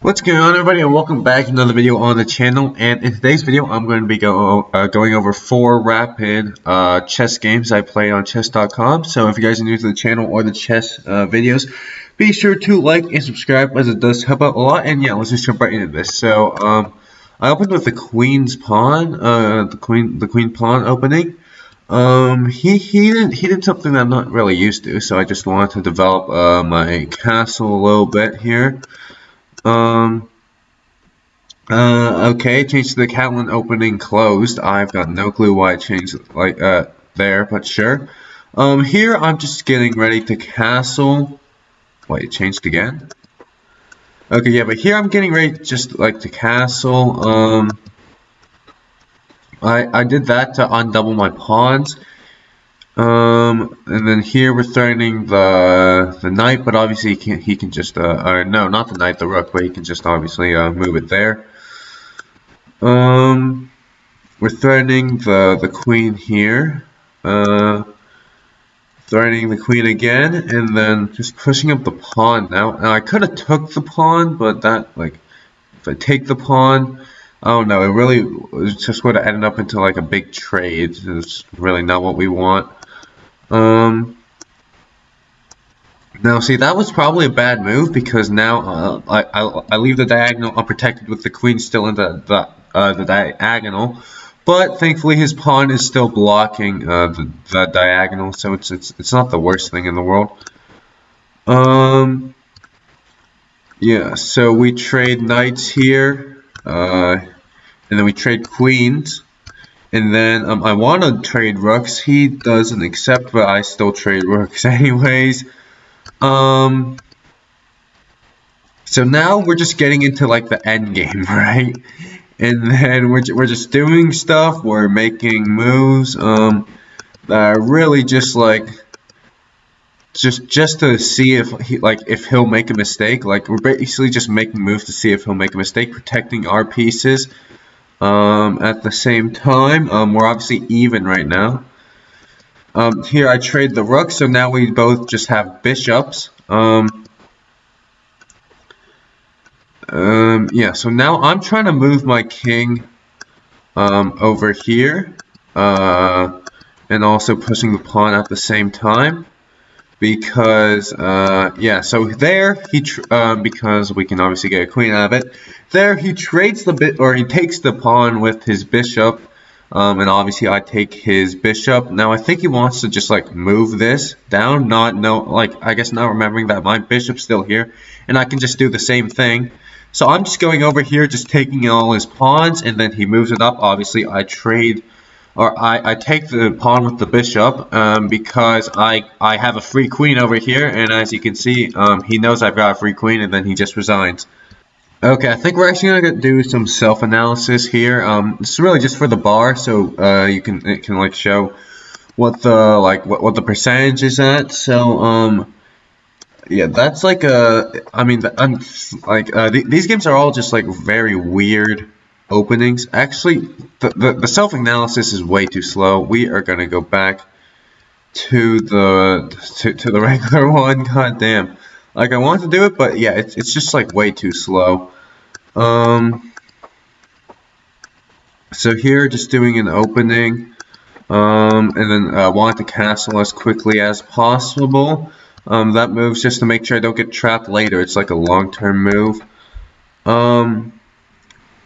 What's going on, everybody, and welcome back to another video on the channel. And in today's video, I'm going to be going over 4 rapid chess games I play on chess.com. So if you guys are new to the channel or the chess videos, be sure to like and subscribe, as it does help out a lot. And yeah, let's just jump right into this. So I opened with the queen's pawn, the queen pawn opening. He did something that I'm not really used to, so I just wanted to develop my castle a little bit here. Okay, changed the Catlin opening closed. I've got no clue why it changed like there, but sure. Here I'm just getting ready to castle. Wait, it changed again? Okay, yeah, but here I'm getting ready just like to castle. I did that to undouble my pawns. And then here we're threatening the knight, but obviously he can just or no, not the knight, the rook, but he can just obviously move it there. We're threatening the queen here. Threatening the queen again, and then just pushing up the pawn now. Now I could have took the pawn, but that, like, if I take the pawn, I don't know, it just would have ended up into like a big trade. It's really not what we want. Now see, that was probably a bad move, because now I leave the diagonal unprotected with the queen still in the diagonal, but thankfully his pawn is still blocking the diagonal, so it's not the worst thing in the world. Yeah, so we trade knights here, and then we trade queens, and then I want to trade rooks. He doesn't accept, but I still trade rooks anyways. So now we're just getting into like the end game, right? And then we're just doing stuff. We're making moves that are really just like just to see if he'll make a mistake. Like, we're basically just making moves to see if he'll make a mistake, protecting our pieces. At the same time, we're obviously even right now. Here I trade the rook, so now we both just have bishops. Yeah, so now I'm trying to move my king over here, and also pushing the pawn at the same time, because yeah, so there because we can obviously get a queen out of it. There he trades he takes the pawn with his bishop. And obviously I take his bishop. Now I think he wants to just like move this down, I guess not remembering that my bishop's still here, and I can just do the same thing. So I'm just going over here, just taking all his pawns, and then he moves it up. Obviously I take the pawn with the bishop, because I have a free queen over here, and as you can see, he knows I've got a free queen, and then he just resigns. Okay, I think we're actually gonna do some self-analysis here. This is really just for the bar, so it can like show what the percentage is at. So yeah, that's like these games are all just like very weird openings. Actually, the self-analysis is way too slow. We are gonna go back to the regular one. God damn. Like, I want to do it, but yeah, it's just like way too slow. So here, just doing an opening, and then want to castle as quickly as possible. That move's just to make sure I don't get trapped later. It's like a long-term move.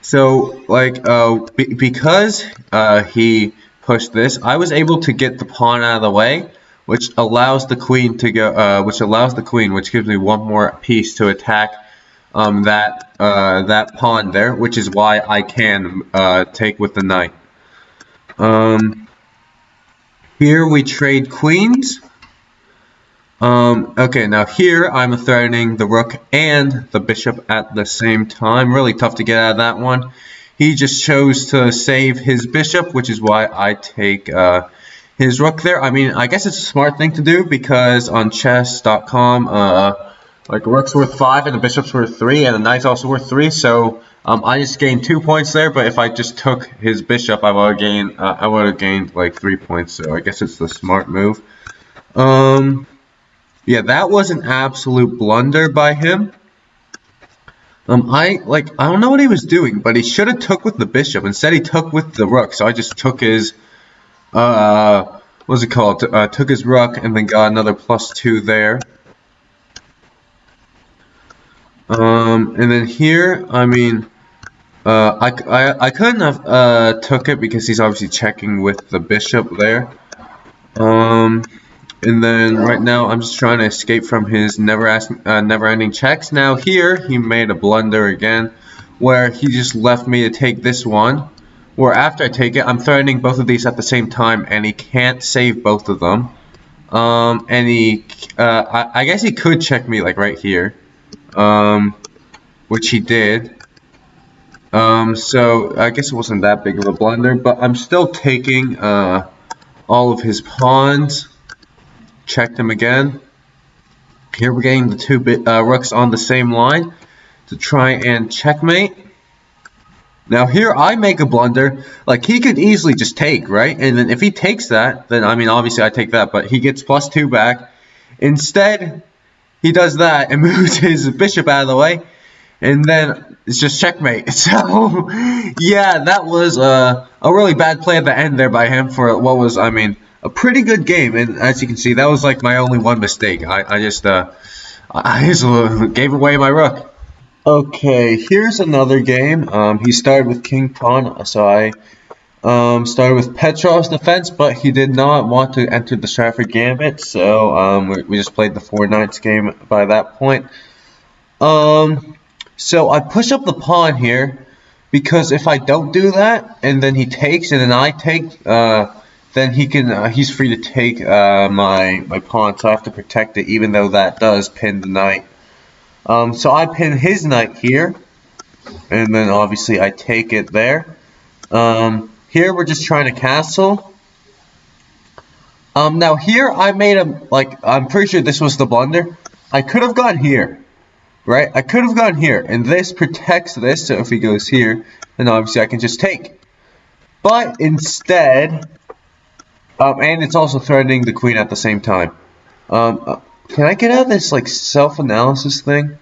So like because he pushed this, I was able to get the pawn out of the way, which allows the queen to go. Which gives me one more piece to attack that pawn there, which is why I can take with the knight. Here we trade queens. Okay, now here I'm threatening the rook and the bishop at the same time. Really tough to get out of that one. He just chose to save his bishop, which is why I take his rook there. I mean, I guess it's a smart thing to do, because on chess.com, like, rook's worth 5 and the bishop's worth 3, and the knight's also worth 3. So I just gained 2 points there. But if I just took his bishop, I would have gained like 3 points. So I guess it's the smart move. Yeah, that was an absolute blunder by him. I don't know what he was doing, but he should have took with the bishop. Instead, he took with the rook. So I just took his, what's it called? Took his rook and then got another +2 there. And then here, I mean, I couldn't have took it because he's obviously checking with the bishop there. And then right now I'm just trying to escape from his never-ending checks. Now here he made a blunder again, where he just left me to take this one. Where after I take it, I'm threatening both of these at the same time, and he can't save both of them. And I guess he could check me like right here, which he did. So I guess it wasn't that big of a blunder, but I'm still taking all of his pawns. Checked him again. Here we're getting the two rooks on the same line to try and checkmate. Now here I make a blunder. Like, he could easily just take, right? And then if he takes that, then I mean obviously I take that, but he gets +2 back. Instead, he does that and moves his bishop out of the way, and then it's just checkmate. So yeah, that was a really bad play at the end there by him for what was, I mean, a pretty good game. And as you can see, that was like my only one mistake. I just gave away my rook. Okay, here's another game. He started with king pawn, so I started with Petrov's defense, but he did not want to enter the Stratford Gambit, so we just played the 4 knights game by that point. So I push up the pawn here, because if I don't do that, and then he takes, and then I take, then he can, he's free to take my pawn, so I have to protect it, even though that does pin the knight. So I pin his knight here, and then obviously I take it there. Here we're just trying to castle. Now here I made I'm pretty sure this was the blunder. I could have gone here, right? I could have gone here, and this protects this, so if he goes here, then obviously I can just take. But instead, and it's also threatening the queen at the same time. Can I get out of this, like, self-analysis thing?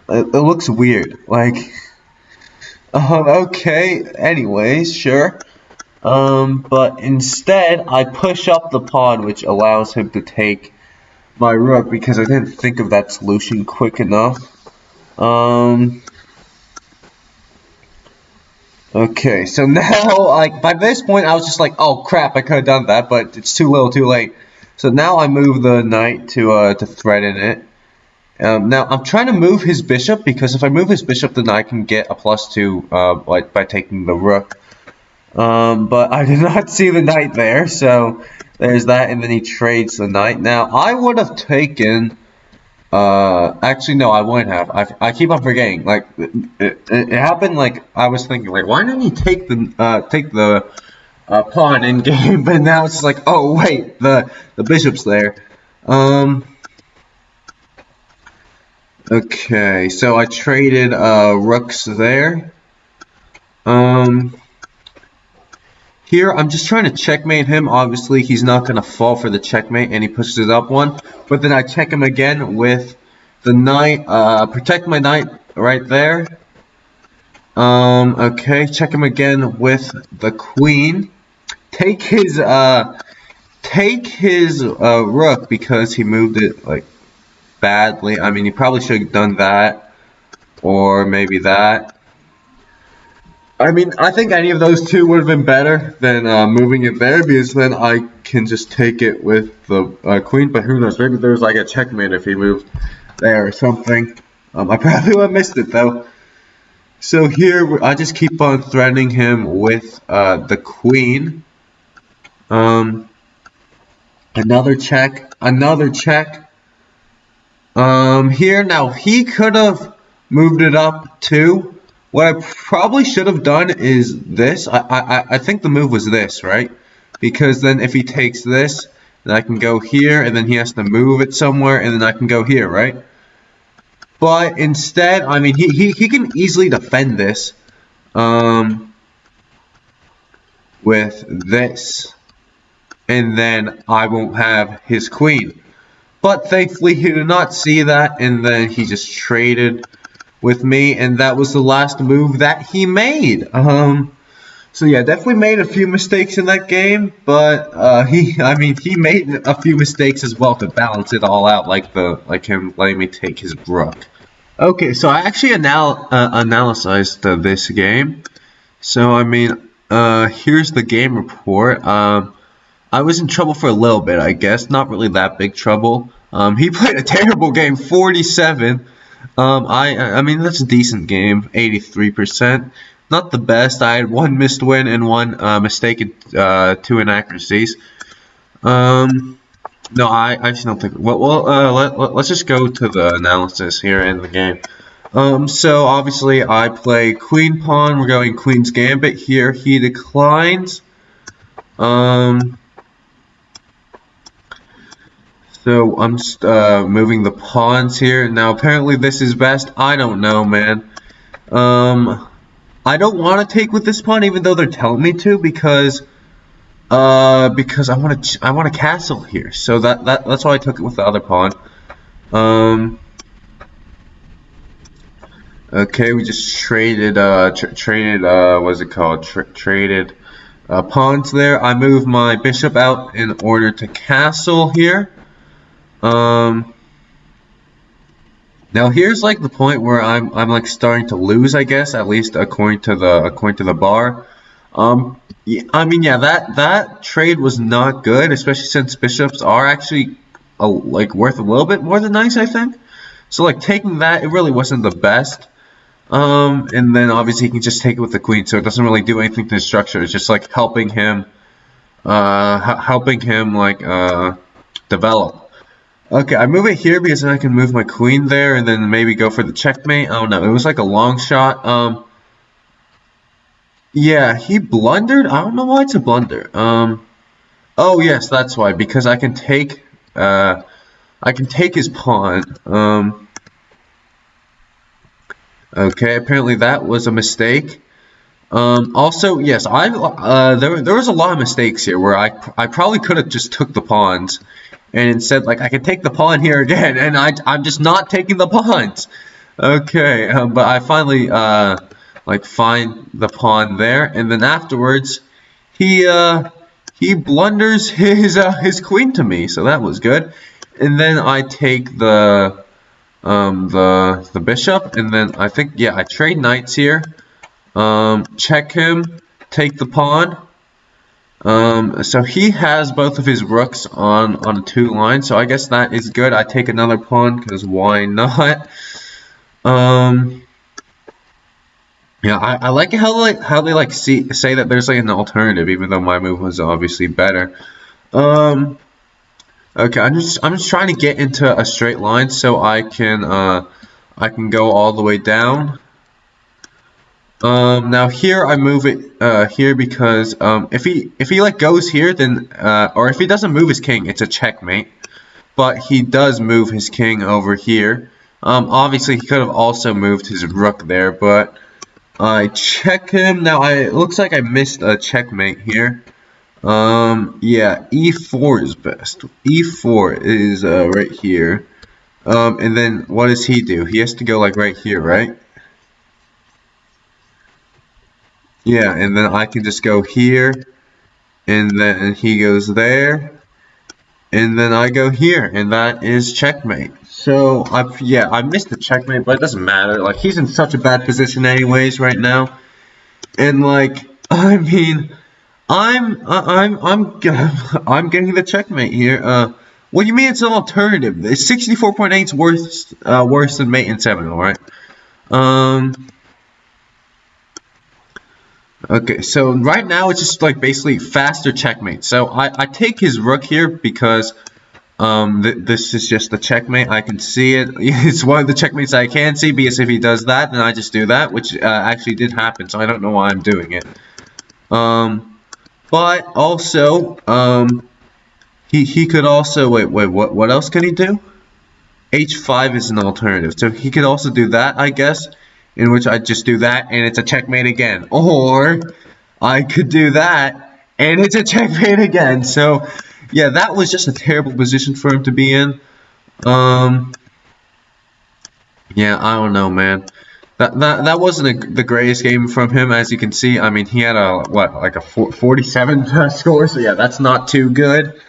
It looks weird. Like, okay, anyways, sure. But instead, I push up the pawn, which allows him to take my rook, because I didn't think of that solution quick enough. Okay, so now, like, by this point, I was just like, oh crap, I could have done that, but it's too little, too late. So now I move the knight to threaten it. Now I'm trying to move his bishop, because if I move his bishop, then I can get a +2 like by taking the rook. But I did not see the knight there, so there's that, and then he trades the knight. Now I would have taken. Actually no, I wouldn't have. I keep on forgetting. Like it happened. Like I was thinking, like, why didn't he take the pawn in game? But now it's like, oh wait, the bishop's there. Okay, so I traded rooks there. Here I'm just trying to checkmate him. Obviously he's not gonna fall for the checkmate, and he pushes it up one. But then I check him again with the knight. Protect my knight right there. Okay, check him again with the queen. Take his rook, because he moved it like badly. I mean, he probably should have done that, or maybe that. I mean, I think any of those two would have been better than moving it there, because then I can just take it with the queen. But who knows? Maybe there's like a checkmate if he moved there or something. I probably would have missed it though. So here I just keep on threatening him with the queen. Another check. Another check. Here now he could have moved it up too. What I probably should have done is this. I think the move was this, right? Because then if he takes this, then I can go here, and then he has to move it somewhere, and then I can go here, right? But instead, I mean, he can easily defend this with this, and then I won't have his queen. But thankfully, he did not see that, and then he just traded with me, and that was the last move that he made. So yeah, definitely made a few mistakes in that game, but he made a few mistakes as well to balance it all out, like him letting me take his rook. Okay, so I actually analyzed this game. So I mean, here's the game report. I was in trouble for a little bit, I guess, not really that big trouble. He played a terrible game, 47. I mean that's a decent game, 83%. Not the best. I had one missed win and one mistaken two inaccuracies. No, I actually don't think. Let's just go to the analysis here in the game. So obviously I play queen pawn. We're going queen's gambit here. He declines. So I'm just moving the pawns here. Now apparently this is best. I don't know, man. I don't want to take with this pawn, even though they're telling me to, because I want a castle here. So that's why I took it with the other pawn. Okay, we just traded what's it called? Traded pawns there. I move my bishop out in order to castle here. Now here's like the point where I'm like starting to lose, I guess, at least according to the bar. Yeah, I mean, yeah, that trade was not good, especially since bishops are actually like worth a little bit more than nice, I think. So like taking that, it really wasn't the best. And then obviously he can just take it with the queen, so it doesn't really do anything to the structure. It's just like helping him like develop. Okay, I move it here because then I can move my queen there and then maybe go for the checkmate. I don't know. It was like a long shot. Yeah, he blundered. I don't know why it's a blunder. Oh yes, that's why. Because I can take his pawn. Okay, apparently that was a mistake. Also, yes, there was a lot of mistakes here where I probably could have just took the pawns, and instead like I could take the pawn here again, and I'm just not taking the pawns. Okay, but I finally like find the pawn there, and then afterwards he blunders his queen to me, so that was good. And then I take the bishop, and then I think, yeah, I trade knights here. Check him, take the pawn. So he has both of his rooks on a 2 line, so I guess that is good. I take another pawn because why not? Yeah, I like how they like say that there's like an alternative, even though my move was obviously better. Okay, I'm just trying to get into a straight line so I can go all the way down. Now here I move it here because if he like goes here, then or if he doesn't move his king, it's a checkmate. But he does move his king over here. Obviously he could have also moved his rook there, but I check him. Now it looks like I missed a checkmate here. Yeah, e4 is best. E4 is right here. And then what does he do? He has to go like right here, right? Yeah, and then I can just go here, and then he goes there, and then I go here, and that is checkmate. So I missed the checkmate, but it doesn't matter. Like he's in such a bad position anyways right now, and like I mean, I'm getting the checkmate here. What do you mean it's an alternative? It's 64.8 is worse than mate in 7, all right? Okay, so right now it's just like basically faster checkmate. So I take his rook here because this is just the checkmate. I can see it. It's one of the checkmates I can see, because if he does that, then I just do that, which actually did happen. So I don't know why I'm doing it. But also he could also wait what else can he do? H5 is an alternative, so he could also do that, I guess, in which I just do that and it's a checkmate again, or I could do that and it's a checkmate again. So yeah, that was just a terrible position for him to be in. Yeah, I don't know, man. That wasn't the greatest game from him, as you can see. I mean, he had a like a 47 score, so yeah, that's not too good.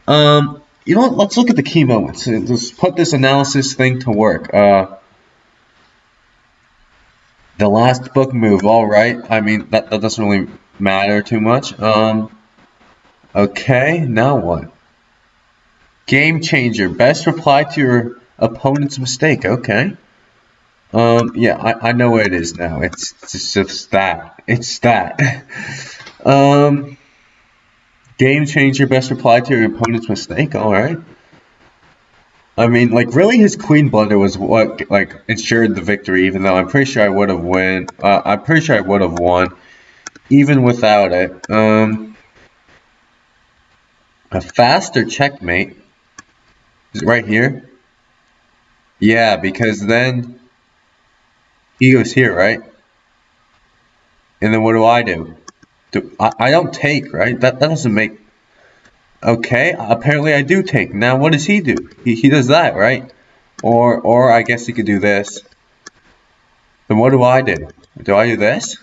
You know what? Let's look at the key moments. Let's put this analysis thing to work. The last book move, all right. I mean, that doesn't really matter too much. Okay, now what? Game changer. Best reply to your opponent's mistake. Okay. Yeah, I know what it is now. It's just that. It's that. Game changer. Best reply to your opponent's mistake. All right. I mean, like, really, his queen blunder was what, like, ensured the victory. Even though I'm pretty sure I would have won. I'm pretty sure I would have won, even without it. A faster checkmate. Is it right here? Yeah, because then he goes here, right? And then what do? I don't take, right? That doesn't make... Okay, apparently I do take. Now what does he do? He does that, right? Or I guess he could do this. Then what do I do? Do I do this?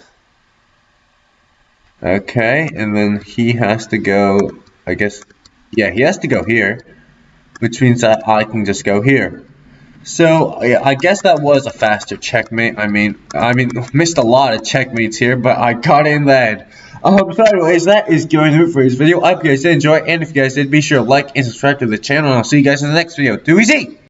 Okay, and then he has to go, I guess... Yeah, he has to go here, which means that I can just go here. So, yeah, I guess that was a faster checkmate. I mean, missed a lot of checkmates here, but I got in that. So anyways, that is going to do it for this video. I hope you guys did enjoy, and if you guys did, be sure to like and subscribe to the channel, and I'll see you guys in the next video. Too easy!